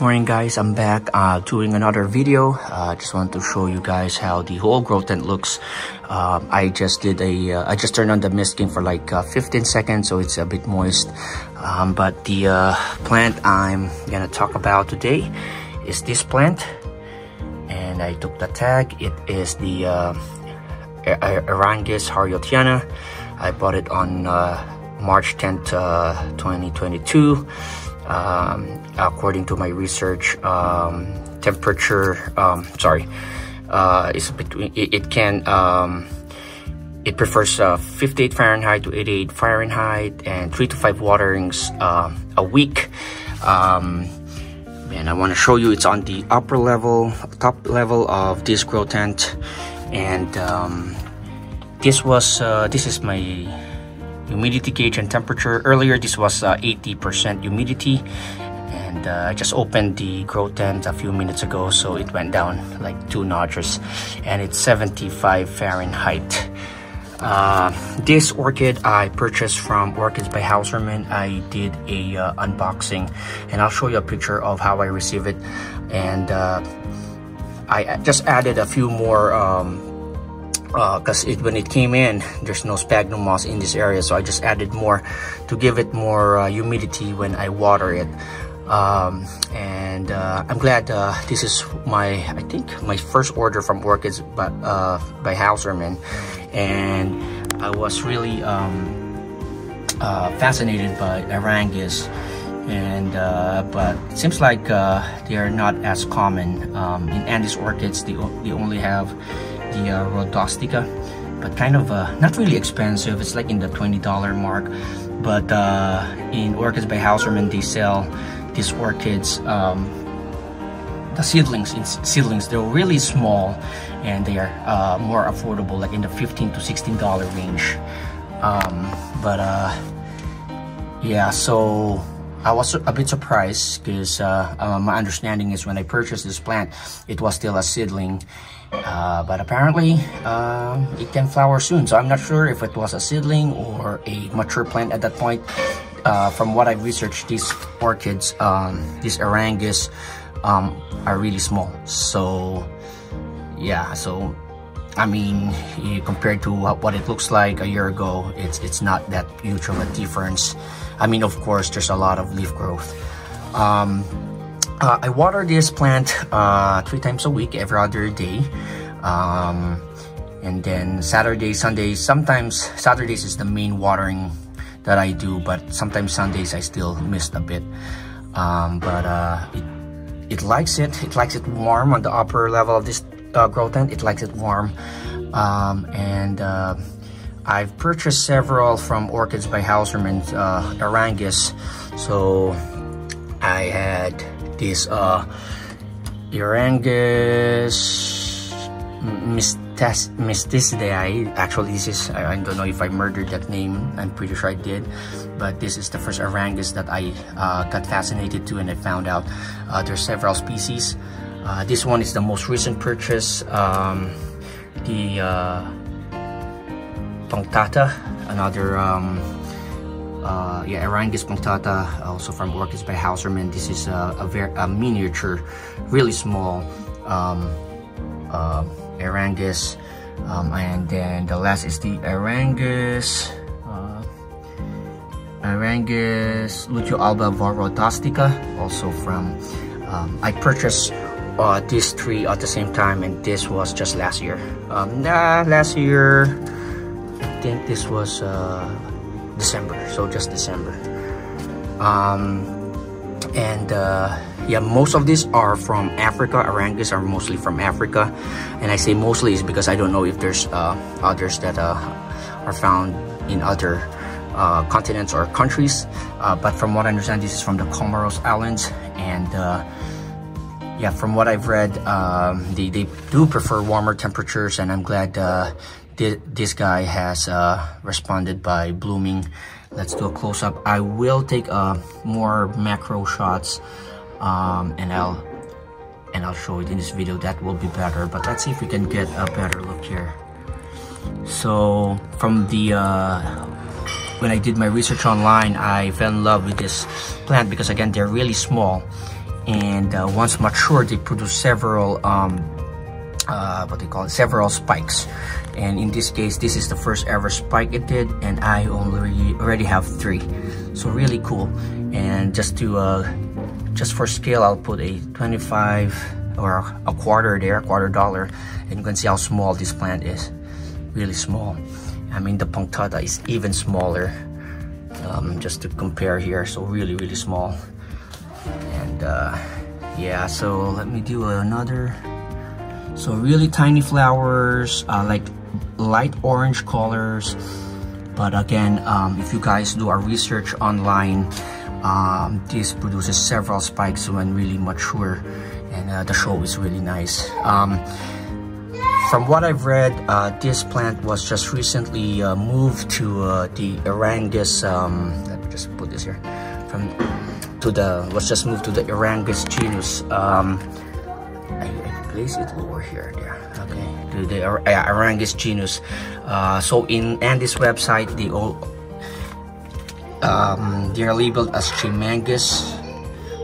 Good morning, guys. I'm back doing another video. Just want to show you guys how the whole grow tent looks. I just turned on the misting for like 15 seconds, so it's a bit moist. But the plant I'm gonna talk about today is this plant, and I took the tag. It is the Aerangis hariotiana. I bought it on March 10th, 2022. According to my research, temperature is between it prefers 58 Fahrenheit to 88 Fahrenheit and 3 to 5 waterings a week. And I want to show you it's on the top level of this grow tent, and this is my humidity gauge and temperature. Earlier this was 80% humidity, and I just opened the grow tent a few minutes ago, so it went down like 2 notches, and it's 75 Fahrenheit. This orchid I purchased from Orchids by Hauserman. I did a unboxing, and I'll show you a picture of how I receive it. And I just added a few more because when it came in, there's no sphagnum moss in this area, so I just added more to give it more humidity when I water it. I'm glad this is I think my first order from Orchids by Hauserman, and I was really fascinated by Aerangis, and but it seems like they are not as common. In Andes orchids, they only have the rhodostica, but kind of not really expensive. It's like in the $20 mark. But in Orchids by Hauserman, they sell these orchids, the seedlings. They're really small, and they are more affordable, like in the $15 to $16 range. Yeah, so I was a bit surprised because my understanding is when I purchased this plant, it was still a seedling. But apparently it can flower soon, so I'm not sure if it was a seedling or a mature plant at that point. From what I've researched, these orchids, these Aerangis, are really small. So yeah, so I mean, compared to what it looks like a year ago, it's not that huge of a difference. I mean, of course, there's a lot of leaf growth. I water this plant 3 times a week, every other day. And then Saturday, Sundays, sometimes Saturdays is the main watering that I do, but sometimes Sundays I still missed a bit. It likes it. It likes it warm on the upper level of this grow tent. It likes it warm. I've purchased several from Orchids by Hauserman, Aerangis. So I had this Aerangis Mysticidae. Actually, this is, I don't know if I murdered that name. I'm pretty sure I did, but this is the first Aerangis that I got fascinated to, and I found out there's several species. This one is the most recent purchase. The punctata, another Aerangis punctata, also from Orchids by Hauserman. This is a miniature, really small Aerangis, and then the last is the Aerangis Lucio alba rhodostica, also from I purchased these 3 at the same time, and this was just last year. Last year I think this was December, so just December. Yeah, most of these are from Africa. Aerangis are mostly from Africa, and I say mostly is because I don't know if there's others that are found in other continents or countries. But from what I understand, this is from the Comoros Islands, and yeah, from what I've read, they do prefer warmer temperatures, and I'm glad this guy has responded by blooming. Let's do a close-up. I will take more macro shots, and I'll show it in this video. That will be better, but let's see if we can get a better look here. So from the when I did my research online, I fell in love with this plant because, again, they're really small, and once mature, they produce several several spikes. And in this case, this is the first ever spike it did, and I already have 3, so really cool. And just for scale, I'll put a 25 or a quarter there, $1, and you can see how small this plant is. Really small. I mean, the punctata is even smaller, just to compare here. So really small. And yeah, so let me do another. So really tiny flowers, like light orange colors. But again, if you guys do a research online, this produces several spikes when really mature, and the show is really nice. From what I've read, this plant was just recently moved to the Aerangis. Let me just put this here. Was just moved to the Aerangis genus. I place it lower here. There. Okay, to the Aerangis genus. So in Andy's website, they're labeled as Aerangis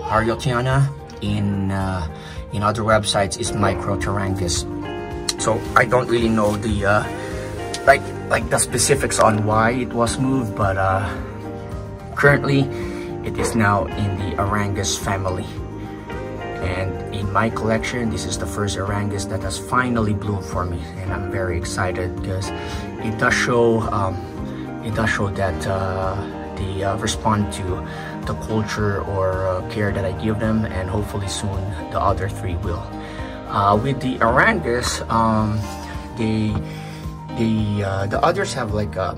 hariotiana. In other websites, is Aerangis. So I don't really know the like the specifics on why it was moved, but currently it is now in the Aerangis family. And in my collection, this is the first Aerangis that has finally bloomed for me, and I'm very excited because it does show that they respond to the culture or care that I give them, and hopefully soon the other 3 will. With the Aerangis, the others have like a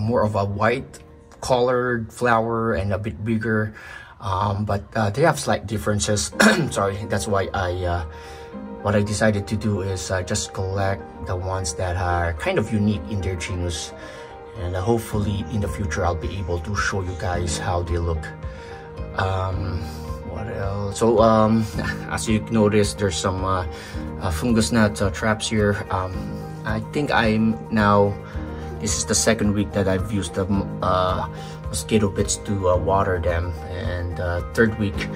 more of a white colored flower and a bit bigger, but they have slight differences. Sorry, that's why what I decided to do is just collect the ones that are kind of unique in their genus, and hopefully in the future I'll be able to show you guys how they look. What else? So as you notice, there's some fungus gnat traps here. I think this is the 2nd week that I've used the mosquito bits to water them, and 3rd week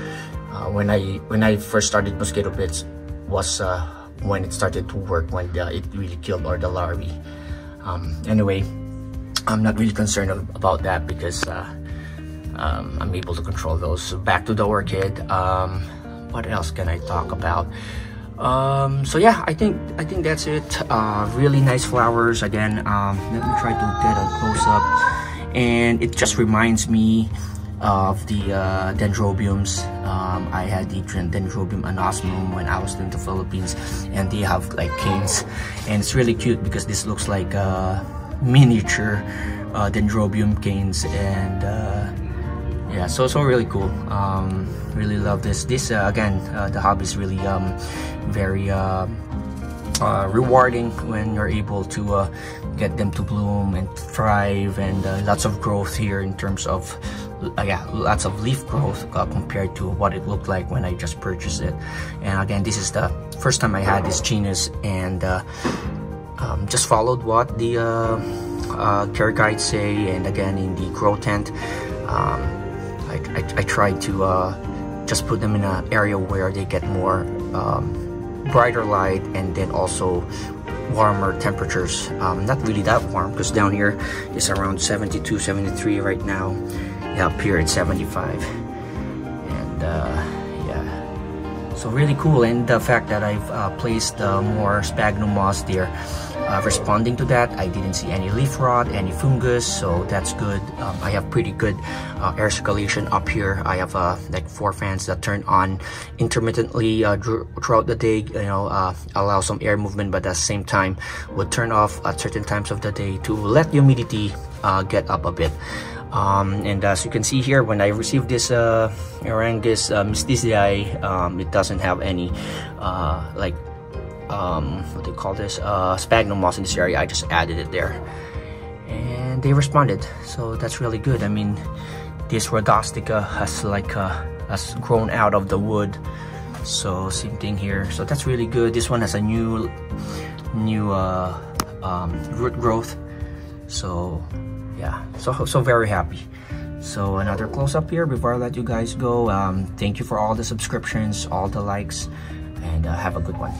when I first started mosquito bits was when it started to work, when it really killed all the larvae. Anyway, I'm not really concerned about that because I'm able to control those. So back to the orchid. What else can I talk about? So yeah, I think that's it. Really nice flowers. Again, let me try to get a close-up, and it just reminds me of the dendrobiums. I had the dendrobium anosmum when I was in the Philippines, and they have like canes, and it's really cute because this looks like miniature dendrobium canes. And yeah, so really cool. Really love this. Again, the hobby is really very rewarding when you're able to get them to bloom and thrive, and lots of growth here in terms of lots of leaf growth compared to what it looked like when I just purchased it. And again, this is the first time I had this genus, and just followed what the care guides say. And again, in the grow tent, I tried to just put them in an area where they get more brighter light, and then also warmer temperatures. Not really that warm, because down here is around 72, 73 right now. Yeah, up here it's 75. And yeah, so really cool. And the fact that I've placed more sphagnum moss there, responding to that. I didn't see any leaf rot, any fungus, so that's good. I have pretty good air circulation up here. I have like 4 fans that turn on intermittently throughout the day, allow some air movement, but at the same time would turn off at certain times of the day to let the humidity get up a bit. And as you can see here, when I received this Aerangis mysticii, it doesn't have any what do you call this, sphagnum moss in this area. I just added it there, and they responded, so that's really good. I mean, this rhodostica has grown out of the wood, so same thing here. So that's really good. This one has a new root growth, so yeah, so very happy. So another close-up here before I let you guys go. Thank you for all the subscriptions, all the likes, and have a good one.